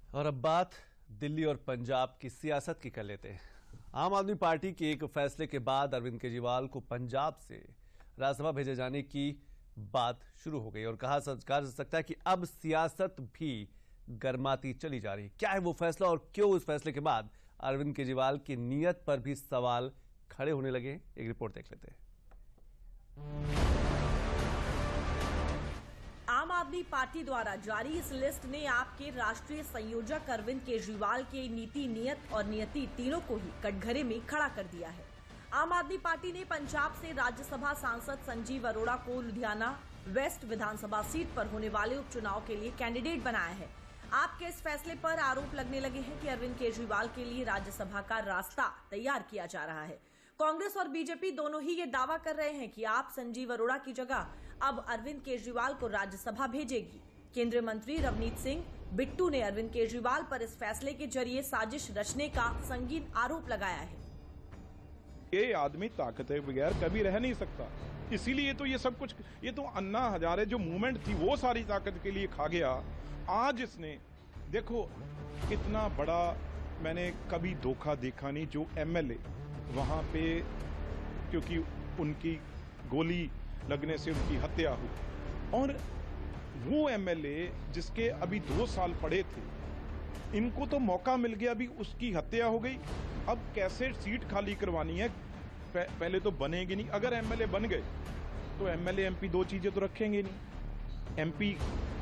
और अब बात दिल्ली और पंजाब की सियासत की कर लेते हैं। आम आदमी पार्टी के एक फैसले के बाद अरविंद केजरीवाल को पंजाब से राज्यसभा भेजे जाने की बात शुरू हो गई और कहा जा सकता है कि अब सियासत भी गर्माती चली जा रही है। क्या है वो फैसला और क्यों उस फैसले के बाद अरविंद केजरीवाल की नीयत पर भी सवाल खड़े होने लगे? एक रिपोर्ट देख लेते हैं। आम आदमी पार्टी द्वारा जारी इस लिस्ट ने आपके राष्ट्रीय संयोजक अरविंद केजरीवाल के नीति, नियत और नियति तीनों को ही कटघरे में खड़ा कर दिया है। आम आदमी पार्टी ने पंजाब से राज्यसभा सांसद संजीव अरोड़ा को लुधियाना वेस्ट विधानसभा सीट पर होने वाले उपचुनाव के लिए कैंडिडेट बनाया है। आपके इस फैसले पर आरोप लगने लगे हैं कि अरविंद केजरीवाल के लिए राज्यसभा का रास्ता तैयार किया जा रहा है। कांग्रेस और बीजेपी दोनों ही ये दावा कर रहे हैं कि आप संजीव अरोड़ा की जगह अब अरविंद केजरीवाल को राज्यसभा भेजेगी। केंद्रीय मंत्री रवनीत सिंह बिट्टू ने अरविंद केजरीवाल पर इस फैसले के जरिए साजिश रचने का संगीन आरोप लगाया है। ये आदमी ताकत के बगैर कभी रह नहीं सकता, इसीलिए तो ये सब कुछ, ये तो अन्ना हजारे जो मूवमेंट थी वो सारी ताकत के लिए खा गया। आज इसने देखो इतना बड़ा, मैंने कभी धोखा देखा नहीं। जो एमएलए वहां पे, क्योंकि उनकी गोली लगने से उनकी हत्या हुई, और वो एमएलए जिसके अभी 2 साल पड़े थे, इनको तो मौका मिल गया, अभी उसकी हत्या हो गई। अब कैसे सीट खाली करवानी है? पहले तो बनेगी नहीं। अगर एमएलए बन गए तो एमएलए एमपी दो चीजें तो रखेंगे नहीं, एमपी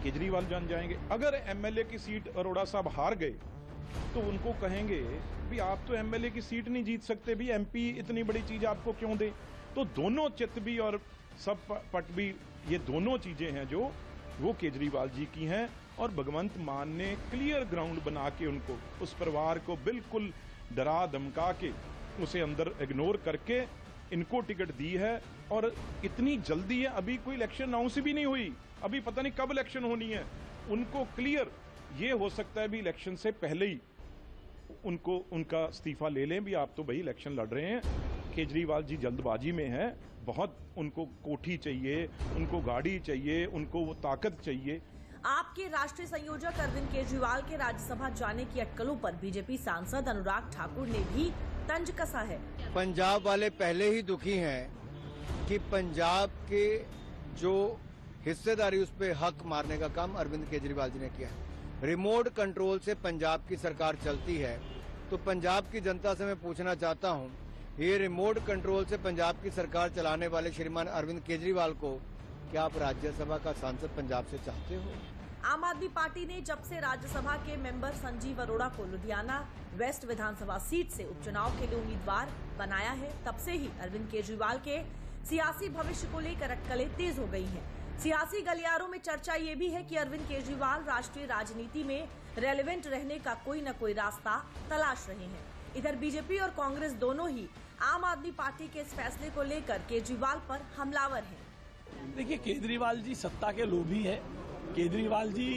केजरीवाल जान जाएंगे। अगर एमएलए की सीट अरोड़ा साहब हार गए तो उनको कहेंगे भी आप तो एमएलए की सीट नहीं जीत सकते, भी एमपी इतनी बड़ी चीज आपको क्यों दे। तो दोनों चित भी और सब पट भी, ये दोनों चीजें हैं जो वो केजरीवाल जी की हैं। और भगवंत मान ने क्लियर ग्राउंड बना के उनको, उस परिवार को बिल्कुल डरा धमका के, उसे अंदर इग्नोर करके इनको टिकट दी है। और इतनी जल्दी है, अभी कोई इलेक्शन अनाउंस भी नहीं हुई, अभी पता नहीं कब इलेक्शन होनी है। उनको क्लियर ये हो सकता है भी इलेक्शन से पहले ही उनको उनका इस्तीफा ले लें, भी आप तो भाई इलेक्शन लड़ रहे हैं। केजरीवाल जी जल्दबाजी में है बहुत, उनको कोठी चाहिए, उनको गाड़ी चाहिए, उनको वो ताकत चाहिए। आपके राष्ट्रीय संयोजक अरविंद केजरीवाल के राज्यसभा जाने की अटकलों पर बीजेपी सांसद अनुराग ठाकुर ने भी तंज कसा है। पंजाब वाले पहले ही दुखी हैं कि पंजाब के जो हिस्सेदारी, उस पे हक मारने का काम अरविंद केजरीवाल जी ने किया है। रिमोट कंट्रोल से पंजाब की सरकार चलती है, तो पंजाब की जनता से मैं पूछना चाहता हूं, ये रिमोट कंट्रोल से पंजाब की सरकार चलाने वाले श्रीमान अरविंद केजरीवाल को क्या आप राज्यसभा का सांसद पंजाब से चाहते हो? आम आदमी पार्टी ने जब से राज्यसभा के मेंबर संजीव अरोड़ा को लुधियाना वेस्ट विधानसभा सीट से उपचुनाव के लिए उम्मीदवार बनाया है, तब से ही अरविंद केजरीवाल के सियासी भविष्य को लेकर अटकलें तेज हो गई हैं। सियासी गलियारों में चर्चा ये भी है कि अरविंद केजरीवाल राष्ट्रीय राजनीति में रेलेवेंट रहने का कोई न कोई रास्ता तलाश रहे हैं। इधर बीजेपी और कांग्रेस दोनों ही आम आदमी पार्टी के इस फैसले को लेकर केजरीवाल पर हमलावर हैं। देखिए, केजरीवाल जी सत्ता के लोभी हैं। केजरीवाल जी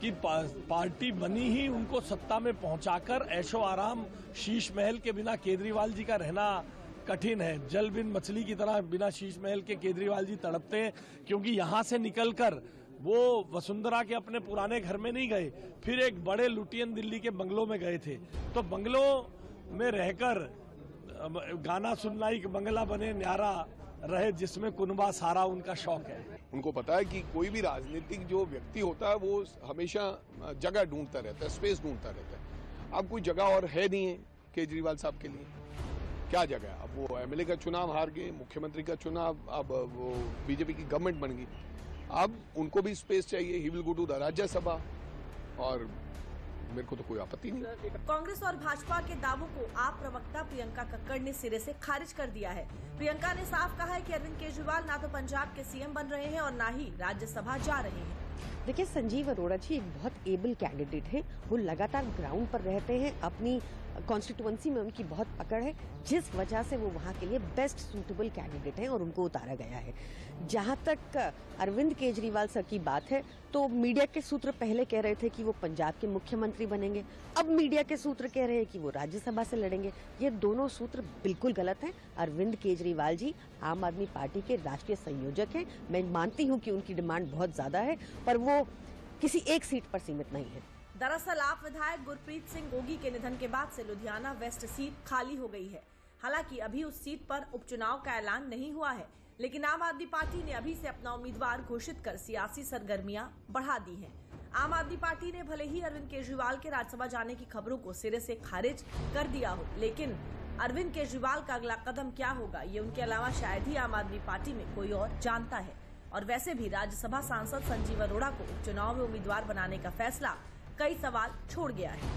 की पार्टी बनी ही उनको सत्ता में पहुंचाकर ऐशो आराम, शीश महल के बिना केजरीवाल जी का रहना कठिन है। जल बिन मछली की तरह बिना शीश महल के केजरीवाल जी तड़पते हैं, क्योंकि यहां से निकलकर वो वसुंधरा के अपने पुराने घर में नहीं गए, फिर एक बड़े लुटियन दिल्ली के बंगलों में गए थे। तो बंगलों में रहकर गाना सुनना ही बंगला बने न्यारा रहे, जिसमें कुनबा सारा उनका शौक है। उनको पता है कि कोई भी राजनीतिक जो व्यक्ति होता है वो हमेशा जगह ढूंढता रहता है, स्पेस ढूंढता रहता है। अब कोई जगह और है नहीं है केजरीवाल साहब के लिए, क्या जगह? अब वो एमएलए का चुनाव हार गए, मुख्यमंत्री का चुनाव, अब वो बीजेपी की गवर्नमेंट बन गई, अब उनको भी स्पेस चाहिए। He will go to the Rajya Sabha, और मेरे को तो कोई आपत्ति नहीं। कांग्रेस और भाजपा के दावों को आप प्रवक्ता प्रियंका कक्कड़ ने सिरे से खारिज कर दिया है। प्रियंका ने साफ कहा है कि अरविंद केजरीवाल ना तो पंजाब के सीएम बन रहे हैं और ना ही राज्यसभा जा रहे हैं। देखिए, संजीव अरोड़ा जी एक बहुत एबल कैंडिडेट हैं। वो लगातार ग्राउंड पर रहते हैं, अपनी कॉन्स्टिट्यूएंसी में उनकी बहुत पकड़ है, जिस वजह से वो वहां के लिए बेस्ट सूटेबल कैंडिडेट हैं और उनको उतारा गया है। जहां तक अरविंद केजरीवाल सर की बात है, तो मीडिया के सूत्र पहले कह रहे थे कि वो पंजाब के मुख्यमंत्री बनेंगे, अब मीडिया के सूत्र कह रहे हैं कि वो राज्यसभा से लड़ेंगे। ये दोनों सूत्र बिल्कुल गलत हैं। अरविंद केजरीवाल जी आम आदमी पार्टी के राष्ट्रीय संयोजक हैं। मैं मानती हूं कि उनकी डिमांड बहुत ज्यादा है, पर वो किसी एक सीट पर सीमित नहीं है। दरअसल आप विधायक गुरप्रीत सिंह गोगी के निधन के बाद से लुधियाना वेस्ट सीट खाली हो गई है। हालांकि अभी उस सीट पर उपचुनाव का ऐलान नहीं हुआ है, लेकिन आम आदमी पार्टी ने अभी से अपना उम्मीदवार घोषित कर सियासी सरगर्मियां बढ़ा दी हैं। आम आदमी पार्टी ने भले ही अरविंद केजरीवाल के राज्यसभा जाने की खबरों को सिरे से खारिज कर दिया हो, लेकिन अरविंद केजरीवाल का अगला कदम क्या होगा ये उनके अलावा शायद ही आम आदमी पार्टी में कोई और जानता है। और वैसे भी राज्यसभा सांसद संजीव अरोड़ा को उपचुनाव में उम्मीदवार बनाने का फैसला कई सवाल छोड़ गया है।